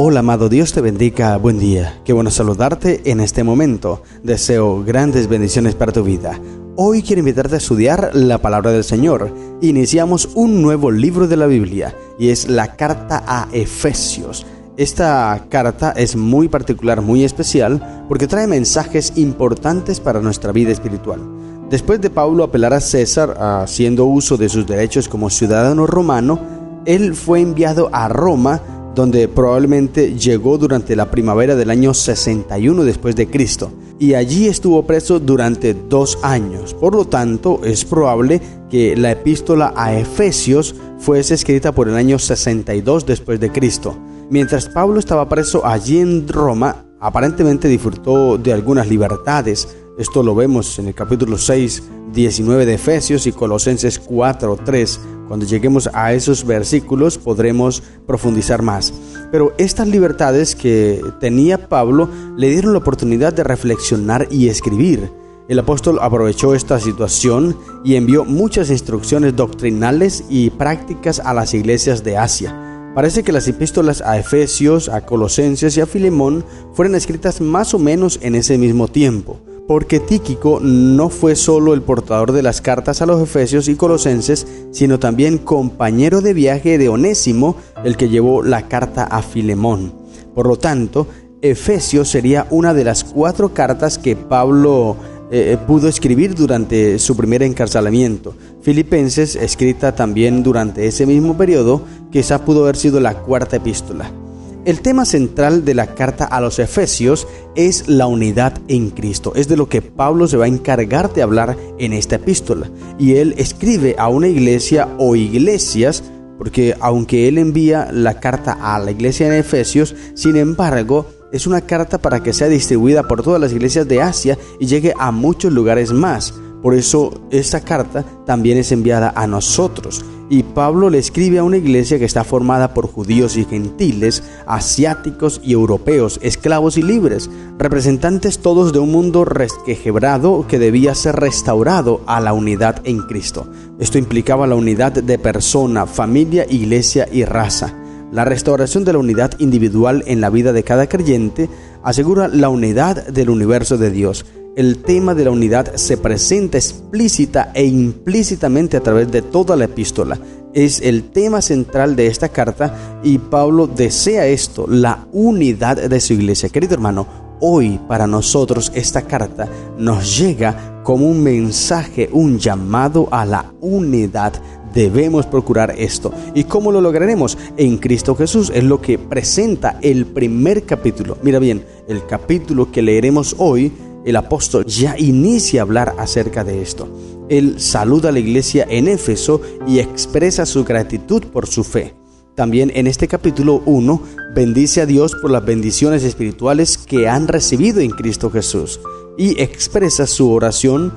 Hola amado, Dios te bendiga, buen día. Qué bueno saludarte en este momento. Deseo grandes bendiciones para tu vida. Hoy quiero invitarte a estudiar la palabra del Señor. Iniciamos un nuevo libro de la Biblia y es la carta a Efesios. Esta carta es muy particular, muy especial, porque trae mensajes importantes para nuestra vida espiritual. Después de Pablo apelar a César, haciendo uso de sus derechos como ciudadano romano, él fue enviado a Roma, donde probablemente llegó durante la primavera del año 61 después de Cristo, y allí estuvo preso durante 2 años. Por lo tanto, es probable que la epístola a Efesios fuese escrita por el año 62 después de Cristo. Mientras Pablo estaba preso allí en Roma, aparentemente disfrutó de algunas libertades. Esto lo vemos en el capítulo 6, 19 de Efesios y Colosenses 4, 3. Cuando lleguemos a esos versículos podremos profundizar más. Pero estas libertades que tenía Pablo le dieron la oportunidad de reflexionar y escribir. El apóstol aprovechó esta situación y envió muchas instrucciones doctrinales y prácticas a las iglesias de Asia. Parece que las epístolas a Efesios, a Colosenses y a Filemón fueron escritas más o menos en ese mismo tiempo, porque Tíquico no fue solo el portador de las cartas a los Efesios y Colosenses, sino también compañero de viaje de Onésimo, el que llevó la carta a Filemón. Por lo tanto, Efesios sería una de las 4 cartas que Pablo pudo escribir durante su primer encarcelamiento. Filipenses, escrita también durante ese mismo periodo, quizá pudo haber sido la 4ª epístola. El tema central de la carta a los Efesios es la unidad en Cristo. Es de lo que Pablo se va a encargar de hablar en esta epístola. Y él escribe a una iglesia o iglesias, porque aunque él envía la carta a la iglesia en Efesios, sin embargo, es una carta para que sea distribuida por todas las iglesias de Asia y llegue a muchos lugares más. Por eso esta carta también es enviada a nosotros. Y Pablo le escribe a una iglesia que está formada por judíos y gentiles, asiáticos y europeos, esclavos y libres, representantes todos de un mundo resquebrado que debía ser restaurado a la unidad en Cristo. Esto implicaba la unidad de persona, familia, iglesia y raza. La restauración de la unidad individual en la vida de cada creyente asegura la unidad del universo de Dios. El tema de la unidad se presenta explícita e implícitamente a través de toda la epístola. Es el tema central de esta carta y Pablo desea esto, la unidad de su iglesia. Querido hermano, hoy para nosotros esta carta nos llega como un mensaje, un llamado a la unidad. Debemos procurar esto. ¿Y cómo lo lograremos? En Cristo Jesús. Es lo que presenta el primer capítulo. Mira bien, el capítulo que leeremos hoy, el apóstol ya inicia a hablar acerca de esto. Él saluda a la iglesia en Éfeso y expresa su gratitud por su fe. También en este capítulo 1 bendice a Dios por las bendiciones espirituales que han recibido en Cristo Jesús y expresa su oración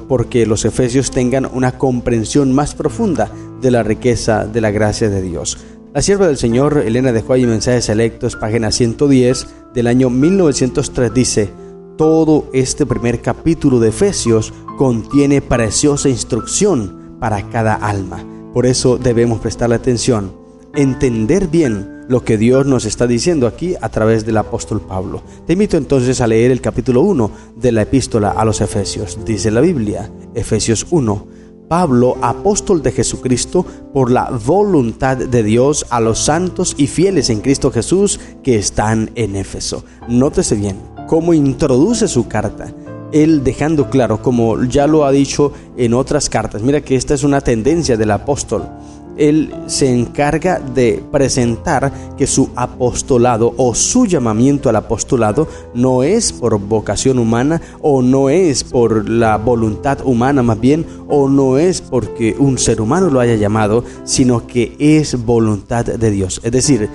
porque los efesios tengan una comprensión más profunda de la riqueza de la gracia de Dios. La sierva del Señor, Elena de Joy, Mensajes Selectos, página 110 del año 1903 dice: todo este primer capítulo de Efesios contiene preciosa instrucción para cada alma. Por eso debemos prestarle atención, entender bien lo que Dios nos está diciendo aquí a través del apóstol Pablo. Te invito entonces a leer el capítulo 1 de la epístola a los Efesios. Dice la Biblia, Efesios 1: Pablo, apóstol de Jesucristo, por la voluntad de Dios, a los santos y fieles en Cristo Jesús que están en Éfeso. Nótese bien cómo introduce su carta. Él dejando claro, como ya lo ha dicho en otras cartas, mira que esta es una tendencia del apóstol. Él se encarga de presentar que su apostolado o su llamamiento al apostolado no es por vocación humana o no es por la voluntad humana más bien, o no es porque un ser humano lo haya llamado, sino que es voluntad de Dios. Es decir,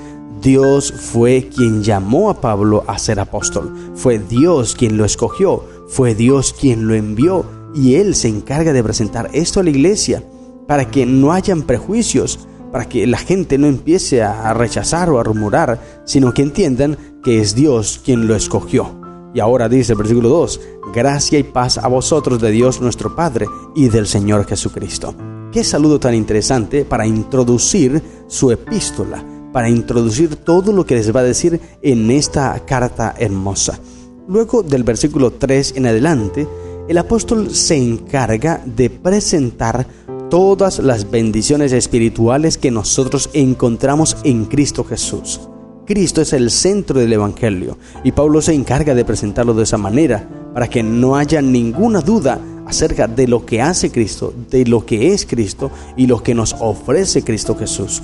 Dios fue quien llamó a Pablo a ser apóstol, fue Dios quien lo escogió, fue Dios quien lo envió y Él se encarga de presentar esto a la iglesia para que no hayan prejuicios, para que la gente no empiece a rechazar o a rumorar, sino que entiendan que es Dios quien lo escogió. Y ahora dice el versículo 2, gracia y paz a vosotros de Dios nuestro Padre y del Señor Jesucristo. Qué saludo tan interesante para introducir su epístola, para introducir todo lo que les va a decir en esta carta hermosa. Luego del versículo 3 en adelante, el apóstol se encarga de presentar todas las bendiciones espirituales que nosotros encontramos en Cristo Jesús. Cristo es el centro del Evangelio y Pablo se encarga de presentarlo de esa manera para que no haya ninguna duda acerca de lo que hace Cristo, de lo que es Cristo y lo que nos ofrece Cristo Jesús.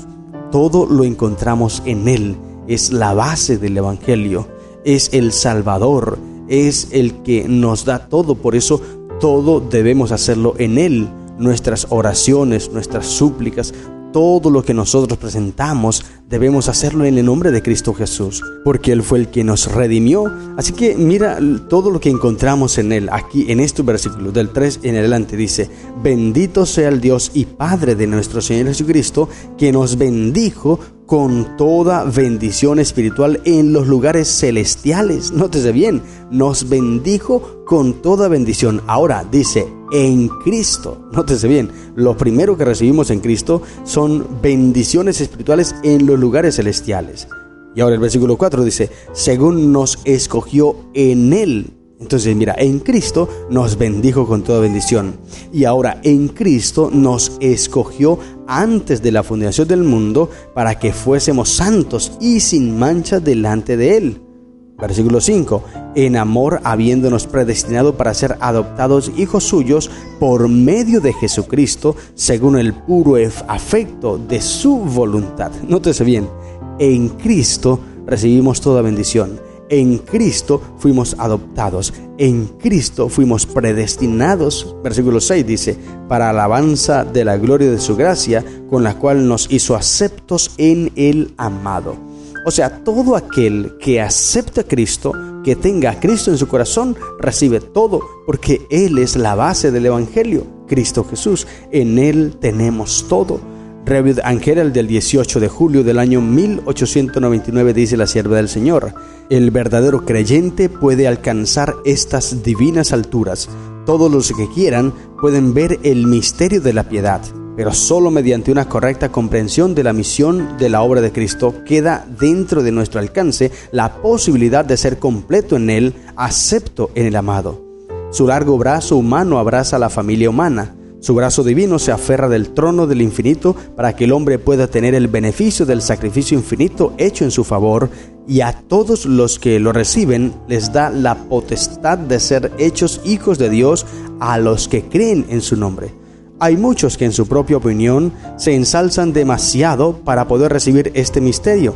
Todo lo encontramos en Él, es la base del Evangelio, es el Salvador, es el que nos da todo, por eso todo debemos hacerlo en Él. Nuestras oraciones, nuestras súplicas, todo lo que nosotros presentamos debemos hacerlo en el nombre de Cristo Jesús, porque Él fue el que nos redimió. Así que mira todo lo que encontramos en Él. Aquí en este versículo del 3 en adelante dice: bendito sea el Dios y Padre de nuestro Señor Jesucristo, que nos bendijo con toda bendición espiritual en los lugares celestiales. Nótese bien, nos bendijo con toda bendición. Ahora dice, en Cristo. Nótese bien, lo primero que recibimos en Cristo son bendiciones espirituales en los lugares celestiales. Y ahora el versículo 4 dice, según nos escogió en Él. Entonces mira, en Cristo nos bendijo con toda bendición. Y ahora en Cristo nos escogió antes de la fundación del mundo para que fuésemos santos y sin mancha delante de Él. Versículo 5, en amor habiéndonos predestinado para ser adoptados hijos suyos por medio de Jesucristo, según el puro afecto de su voluntad. Nótese bien, en Cristo recibimos toda bendición. En Cristo fuimos adoptados, en Cristo fuimos predestinados. Versículo 6 dice, para alabanza de la gloria de su gracia, con la cual nos hizo aceptos en el amado. O sea, todo aquel que acepta a Cristo, que tenga a Cristo en su corazón, recibe todo, porque Él es la base del Evangelio, Cristo Jesús. En Él tenemos todo. Review and Herald del 18 de julio del año 1899 dice la sierva del Señor: el verdadero creyente puede alcanzar estas divinas alturas. Todos los que quieran pueden ver el misterio de la piedad, pero solo mediante una correcta comprensión de la misión de la obra de Cristo queda dentro de nuestro alcance la posibilidad de ser completo en Él, acepto en el amado. Su largo brazo humano abraza a la familia humana. Su brazo divino se aferra del trono del infinito para que el hombre pueda tener el beneficio del sacrificio infinito hecho en su favor, y a todos los que lo reciben les da la potestad de ser hechos hijos de Dios a los que creen en su nombre. Hay muchos que en su propia opinión se ensalzan demasiado para poder recibir este misterio.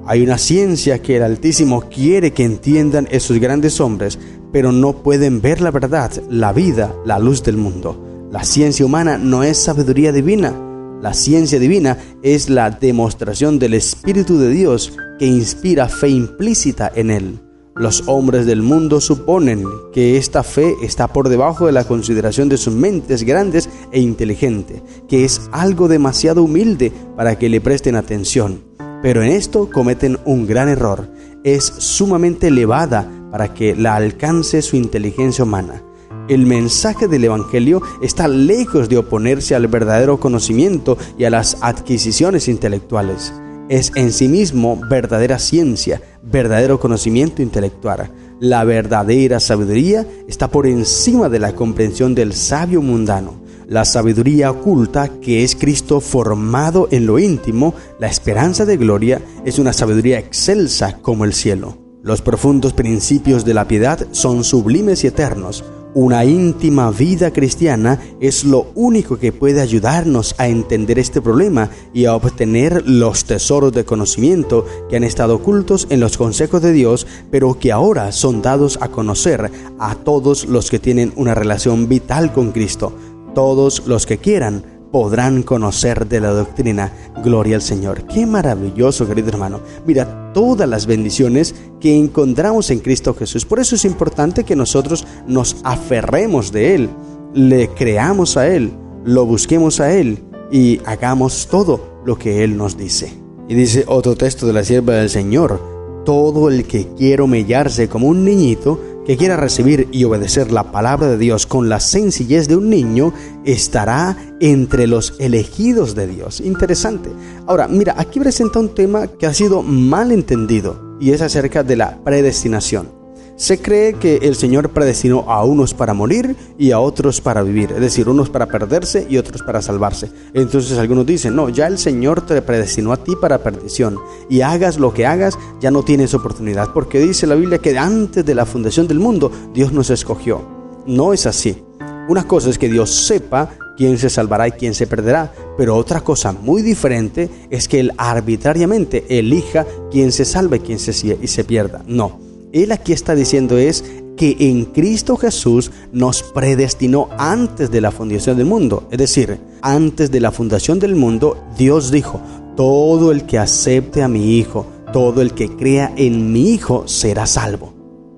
Hay una ciencia que el Altísimo quiere que entiendan esos grandes hombres, pero no pueden ver la verdad, la vida, la luz del mundo. La ciencia humana no es sabiduría divina. La ciencia divina es la demostración del Espíritu de Dios que inspira fe implícita en Él. Los hombres del mundo suponen que esta fe está por debajo de la consideración de sus mentes grandes e inteligentes, que es algo demasiado humilde para que le presten atención. Pero en esto cometen un gran error. Es sumamente elevada para que la alcance su inteligencia humana. El mensaje del Evangelio está lejos de oponerse al verdadero conocimiento y a las adquisiciones intelectuales. Es en sí mismo verdadera ciencia, verdadero conocimiento intelectual. La verdadera sabiduría está por encima de la comprensión del sabio mundano. La sabiduría oculta, que es Cristo formado en lo íntimo, la esperanza de gloria, es una sabiduría excelsa como el cielo. Los profundos principios de la piedad son sublimes y eternos. Una íntima vida cristiana es lo único que puede ayudarnos a entender este problema y a obtener los tesoros de conocimiento que han estado ocultos en los consejos de Dios, pero que ahora son dados a conocer a todos los que tienen una relación vital con Cristo. Todos los que quieran podrán conocer de la doctrina. Gloria al Señor. Qué maravilloso, querido hermano. Mira todas las bendiciones que encontramos en Cristo Jesús. Por eso es importante que nosotros nos aferremos de Él, le creamos a Él, lo busquemos a Él y hagamos todo lo que Él nos dice. Y dice otro texto de la sierva del Señor: todo el que quiera humillarse como un niñito, que quiera recibir y obedecer la palabra de Dios con la sencillez de un niño, estará entre los elegidos de Dios. Interesante. Ahora, mira, aquí presenta un tema que ha sido mal entendido y es acerca de la predestinación. Se cree que el Señor predestinó a unos para morir y a otros para vivir, es decir, unos para perderse y otros para salvarse. Entonces algunos dicen, no, ya el Señor te predestinó a ti para perdición y hagas lo que hagas, ya no tienes oportunidad, porque dice la Biblia que antes de la fundación del mundo Dios nos escogió. No es así. Una cosa es que Dios sepa quién se salvará y quién se perderá, pero otra cosa muy diferente es que Él arbitrariamente elija quién se salve y quién se pierda. No. Él aquí está diciendo es que en Cristo Jesús nos predestinó antes de la fundación del mundo. Es decir, antes de la fundación del mundo, Dios dijo, todo el que acepte a mi Hijo, todo el que crea en mi Hijo será salvo.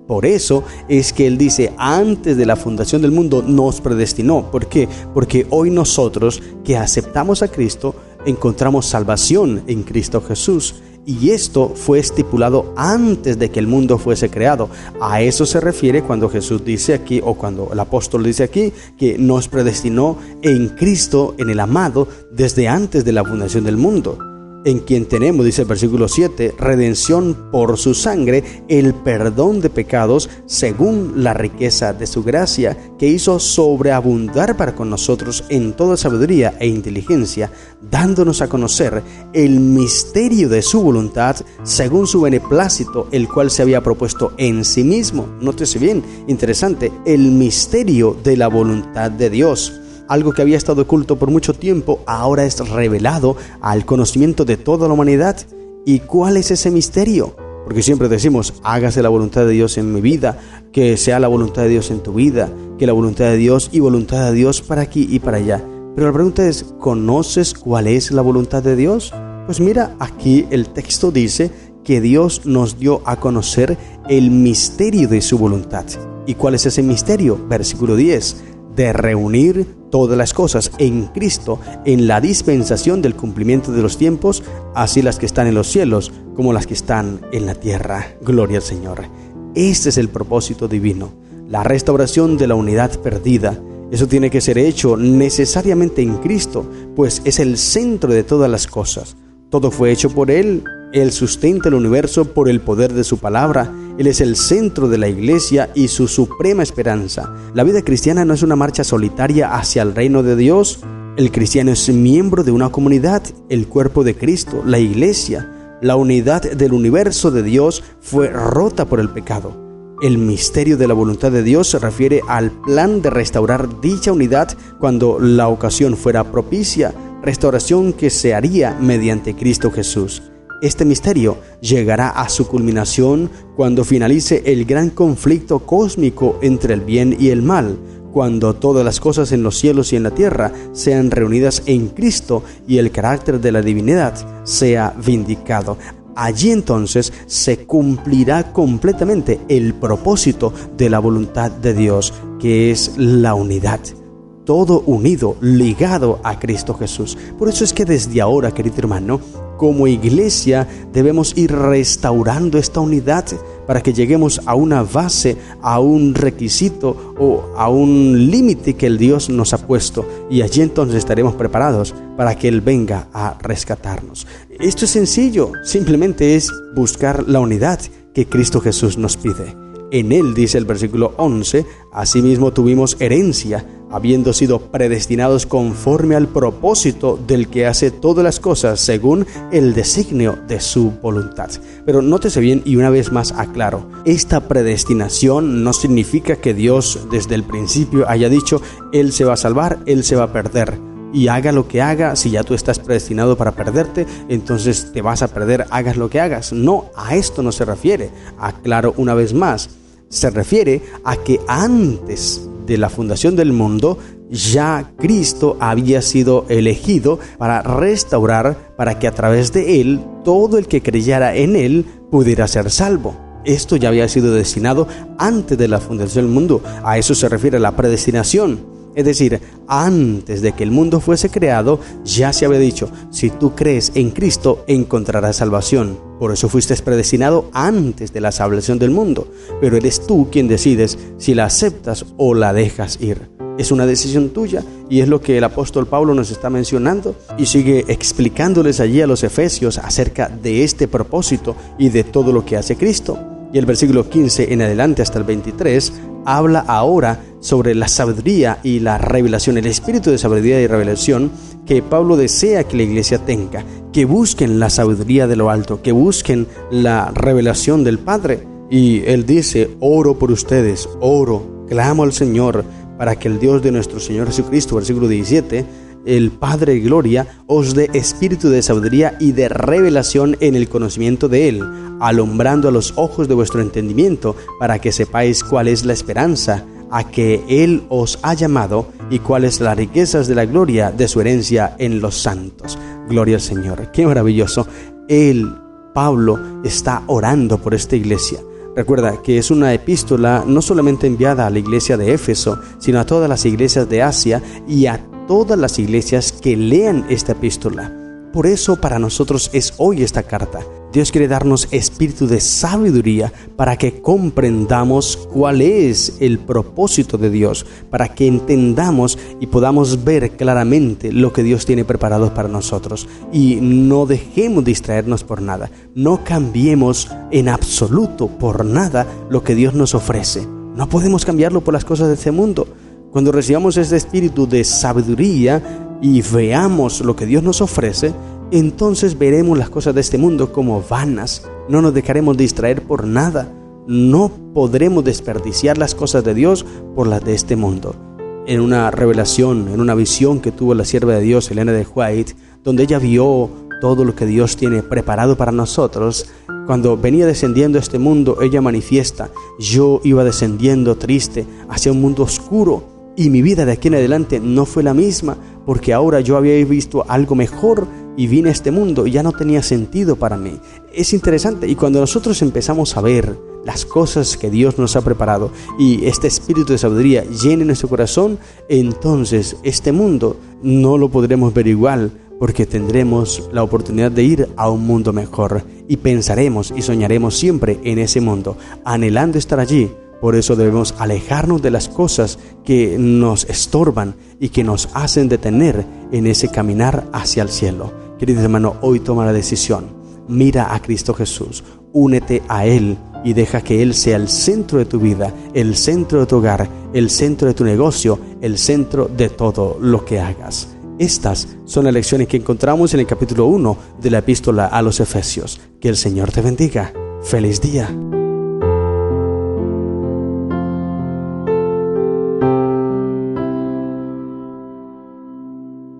Por eso es que Él dice, antes de la fundación del mundo nos predestinó. ¿Por qué? Porque hoy nosotros que aceptamos a Cristo, encontramos salvación en Cristo Jesús. Y esto fue estipulado antes de que el mundo fuese creado. A eso se refiere cuando Jesús dice aquí, o cuando el apóstol dice aquí, que nos predestinó en Cristo, en el amado, desde antes de la fundación del mundo. En quien tenemos, dice el versículo 7, redención por su sangre, el perdón de pecados, según la riqueza de su gracia, que hizo sobreabundar para con nosotros en toda sabiduría e inteligencia, dándonos a conocer el misterio de su voluntad, según su beneplácito, el cual se había propuesto en sí mismo. Nótese bien, interesante, el misterio de la voluntad de Dios. Algo que había estado oculto por mucho tiempo, ahora es revelado al conocimiento de toda la humanidad. ¿Y cuál es ese misterio? Porque siempre decimos, hágase la voluntad de Dios en mi vida, que sea la voluntad de Dios en tu vida, que la voluntad de Dios y voluntad de Dios para aquí y para allá. Pero la pregunta es, ¿conoces cuál es la voluntad de Dios? Pues mira, aquí el texto dice que Dios nos dio a conocer el misterio de su voluntad. ¿Y cuál es ese misterio? Versículo 10. De reunir todas las cosas en Cristo en la dispensación del cumplimiento de los tiempos, así las que están en los cielos como las que están en la tierra. Gloria al Señor. Este es el propósito divino, la restauración de la unidad perdida. Eso tiene que ser hecho necesariamente en Cristo, pues es el centro de todas las cosas. Todo fue hecho por Él. Él sustenta el universo por el poder de su palabra. Él es el centro de la iglesia y su suprema esperanza. La vida cristiana no es una marcha solitaria hacia el reino de Dios. El cristiano es miembro de una comunidad, el cuerpo de Cristo, la iglesia. La unidad del universo de Dios fue rota por el pecado. El misterio de la voluntad de Dios se refiere al plan de restaurar dicha unidad cuando la ocasión fuera propicia, restauración que se haría mediante Cristo Jesús. Este misterio llegará a su culminación cuando finalice el gran conflicto cósmico entre el bien y el mal, cuando todas las cosas en los cielos y en la tierra sean reunidas en Cristo y el carácter de la divinidad sea vindicado. Allí entonces se cumplirá completamente el propósito de la voluntad de Dios, que es la unidad. Todo unido, ligado a Cristo Jesús. Por eso es que desde ahora, querido hermano, como iglesia debemos ir restaurando esta unidad para que lleguemos a una base, a un requisito o a un límite que el Dios nos ha puesto, y allí entonces estaremos preparados para que Él venga a rescatarnos. Esto es sencillo, simplemente es buscar la unidad que Cristo Jesús nos pide. En Él, dice el versículo 11, asimismo tuvimos herencia, habiendo sido predestinados conforme al propósito del que hace todas las cosas según el designio de su voluntad. Pero nótese bien y una vez más aclaro, esta predestinación no significa que Dios desde el principio haya dicho, Él se va a salvar, Él se va a perder. Y haga lo que haga, si ya tú estás predestinado para perderte, entonces te vas a perder, hagas lo que hagas. No, a esto no se refiere. Aclaro una vez más, se refiere a que antes de la fundación del mundo, ya Cristo había sido elegido para restaurar, para que a través de Él, todo el que creyera en Él pudiera ser salvo. Esto ya había sido destinado antes de la fundación del mundo. A eso se refiere la predestinación. Es decir, antes de que el mundo fuese creado, ya se había dicho, si tú crees en Cristo, encontrarás salvación. Por eso fuiste predestinado antes de la salvación del mundo. Pero eres tú quien decides si la aceptas o la dejas ir. Es una decisión tuya y es lo que el apóstol Pablo nos está mencionando y sigue explicándoles allí a los efesios acerca de este propósito y de todo lo que hace Cristo. Y el versículo 15 en adelante hasta el 23 habla ahora sobre la sabiduría y la revelación, el espíritu de sabiduría y revelación que Pablo desea que la iglesia tenga, que busquen la sabiduría de lo alto, que busquen la revelación del Padre. Y él dice, oro por ustedes, oro, clamo al Señor, para que el Dios de nuestro Señor Jesucristo, versículo 17, el Padre de Gloria, os dé espíritu de sabiduría y de revelación en el conocimiento de Él, alumbrando a los ojos de vuestro entendimiento, para que sepáis cuál es la esperanza a que Él os ha llamado y cuáles las riquezas de la gloria de su herencia en los santos. Gloria al Señor. ¡Qué maravilloso! Pablo, está orando por esta iglesia. Recuerda que es una epístola no solamente enviada a la iglesia de Éfeso, sino a todas las iglesias de Asia y a todas las iglesias que lean esta epístola. Por eso para nosotros es hoy esta carta. Dios quiere darnos espíritu de sabiduría para que comprendamos cuál es el propósito de Dios, para que entendamos y podamos ver claramente lo que Dios tiene preparado para nosotros y no dejemos distraernos por nada. No cambiemos en absoluto por nada lo que Dios nos ofrece. No podemos cambiarlo por las cosas de este mundo. Cuando recibamos este espíritu de sabiduría y veamos lo que Dios nos ofrece, entonces veremos las cosas de este mundo como vanas. No nos dejaremos distraer por nada. No podremos desperdiciar las cosas de Dios por las de este mundo. En una revelación, en una visión que tuvo la sierva de Dios, Elena de White, donde ella vio todo lo que Dios tiene preparado para nosotros, cuando venía descendiendo a este mundo, ella manifiesta, yo iba descendiendo triste hacia un mundo oscuro y mi vida de aquí en adelante no fue la misma, porque ahora yo había visto algo mejor y vine a este mundo y ya no tenía sentido para mí. Es interesante, y cuando nosotros empezamos a ver las cosas que Dios nos ha preparado y este espíritu de sabiduría llene nuestro corazón, entonces este mundo no lo podremos ver igual, porque tendremos la oportunidad de ir a un mundo mejor y pensaremos y soñaremos siempre en ese mundo, anhelando estar allí. Por eso debemos alejarnos de las cosas que nos estorban y que nos hacen detener en ese caminar hacia el cielo. Querido hermano, hoy toma la decisión. Mira a Cristo Jesús, únete a Él y deja que Él sea el centro de tu vida, el centro de tu hogar, el centro de tu negocio, el centro de todo lo que hagas. Estas son las lecciones que encontramos en el capítulo 1 de la epístola a los Efesios. Que el Señor te bendiga. ¡Feliz día!